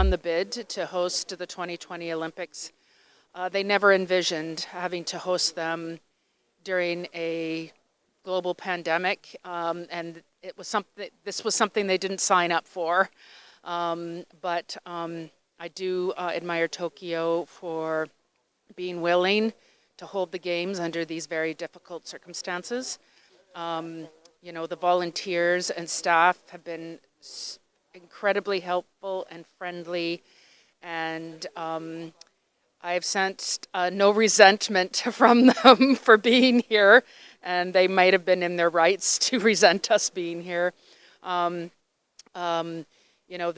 won the bid to host the 2020 Olympics, they never envisioned having to host them during a global pandemic, and this was something they didn't sign up for. But I do admire Tokyo for being willing to hold the games under these very difficult circumstances. You know, the volunteers and staff have been incredibly helpful and friendly, and I've sensed no resentment from them for being here, and they might have been in their rights to resent us being here. You know,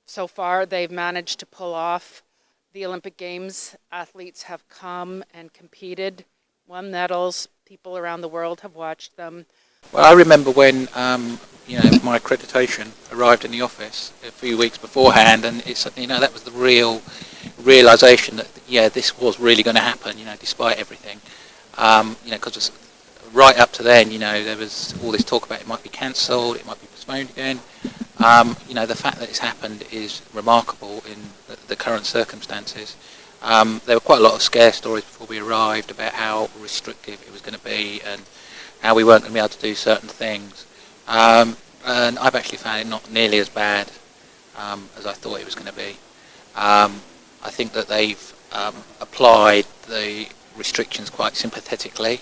so far they've managed to pull off the Olympic Games. Athletes have come and competed, won medals. People around the world have watched them. Well, I remember when you know, my accreditation arrived in the office a few weeks beforehand, and it's, you know, that was the realization that, yeah, this was really going to happen, you know, despite everything. You know, because right up to then, you know, there was all this talk about it might be cancelled, it might be postponed again. You know, the fact that it's happened is remarkable in the current circumstances. There were quite a lot of scare stories before we arrived about how restrictive it was going to be and how we weren't going to be able to do certain things. And I've actually found it not nearly as bad as I thought it was going to be. I think that they've applied the restrictions quite sympathetically.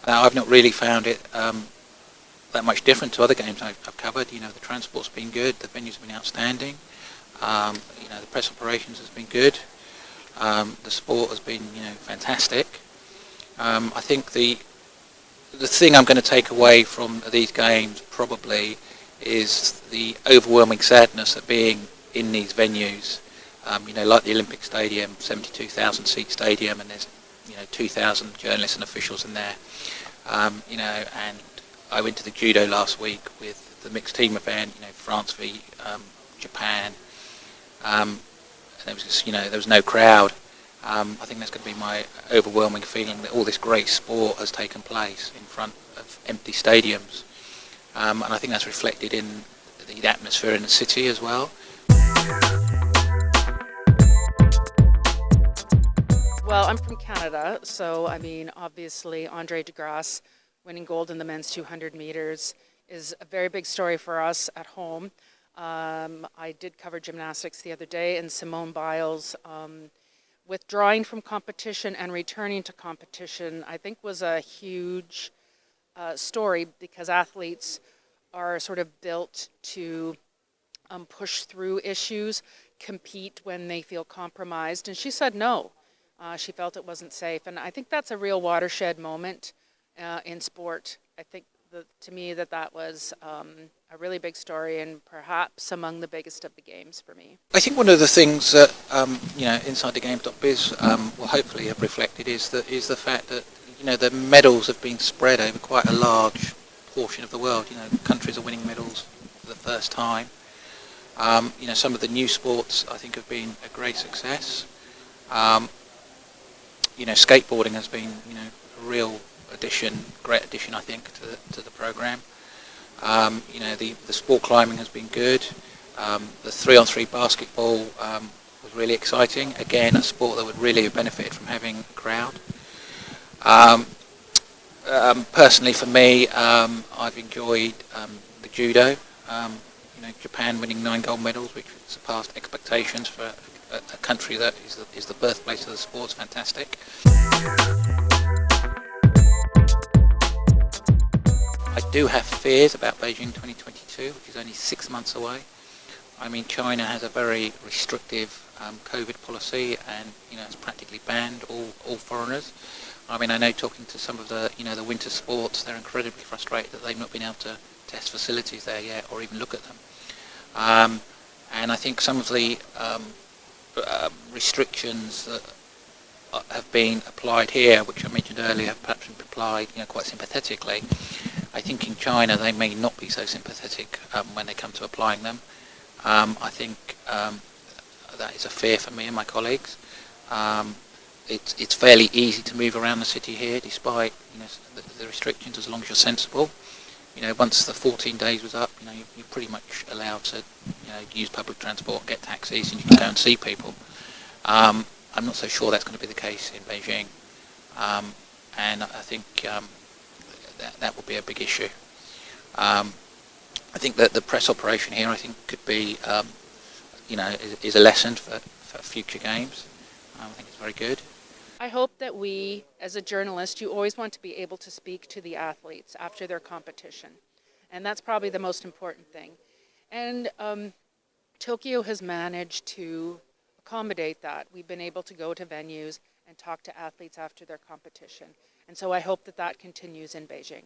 Now, I've not really found it that much different to other games I've covered. You know, the transport's been good, the venue's been outstanding. You know, the press operations has been good. The sport has been, you know, fantastic. I think the thing I'm going to take away from these games probably is the overwhelming sadness of being in these venues. You know, like the Olympic Stadium, 72,000 seat stadium, and there's, you know, 2,000 journalists and officials in there. You know, and I went to the judo last week with the mixed team event, you know, France v Japan. And there was just, you know, there was no crowd. I think that's going to be my overwhelming feeling, that all this great sport has taken place in front of empty stadiums. And I think that's reflected in the atmosphere in the city as well. Well, I'm from Canada, so I mean, obviously Andre de Grasse winning gold in the men's 200 meters is a very big story for us at home. I did cover gymnastics the other day, and Simone Biles withdrawing from competition and returning to competition, I think, was a huge story, because athletes are sort of built to push through issues, compete when they feel compromised, and she said no. She felt it wasn't safe, and I think that's a real watershed moment in sport. I think to me that was a really big story, and perhaps among the biggest of the games for me. I think one of the things that you know, Insidethegames.biz will hopefully have reflected is the fact that, you know, the medals have been spread over quite a large portion of the world. You know, countries are winning medals for the first time. You know, some of the new sports I think have been a great success. You know, skateboarding has been, you know, a real great addition, I think, to the program. You know, the sport climbing has been good. The 3-on-3 basketball was really exciting. Again, a sport that would really have benefited from having a crowd. Personally, for me, I've enjoyed the judo. You know, Japan winning 9 gold medals, which surpassed expectations for a country that is the birthplace of the sport. Is fantastic. I do have fears about Beijing 2022, which is only 6 months away. I mean, China has a very restrictive COVID policy, and, you know, it's practically banned all foreigners. I mean, I know, talking to some of the, you know, the winter sports, they're incredibly frustrated that they've not been able to test facilities there yet, or even look at them. And I think some of the restrictions that have been applied here, which I mentioned earlier, have perhaps been applied, you know, quite sympathetically. I think in China they may not be so sympathetic when they come to applying them. I think that is a fear for me and my colleagues. It's fairly easy to move around the city here, despite, you know, the restrictions, as long as you're sensible. once the 14 days was up, you're pretty much allowed to, use public transport, get taxis, and you can go and see people. I'm not so sure that's going to be the case in Beijing, and I think that will be a big issue. I think that the press operation here, I think, could be, is a lesson for future games. I think it's very good. I hope that we, as a journalist, you always want to be able to speak to the athletes after their competition. And that's probably the most important thing. And Tokyo has managed to accommodate that. We've been able to go to venues and talk to athletes after their competition. And so I hope that that continues in Beijing.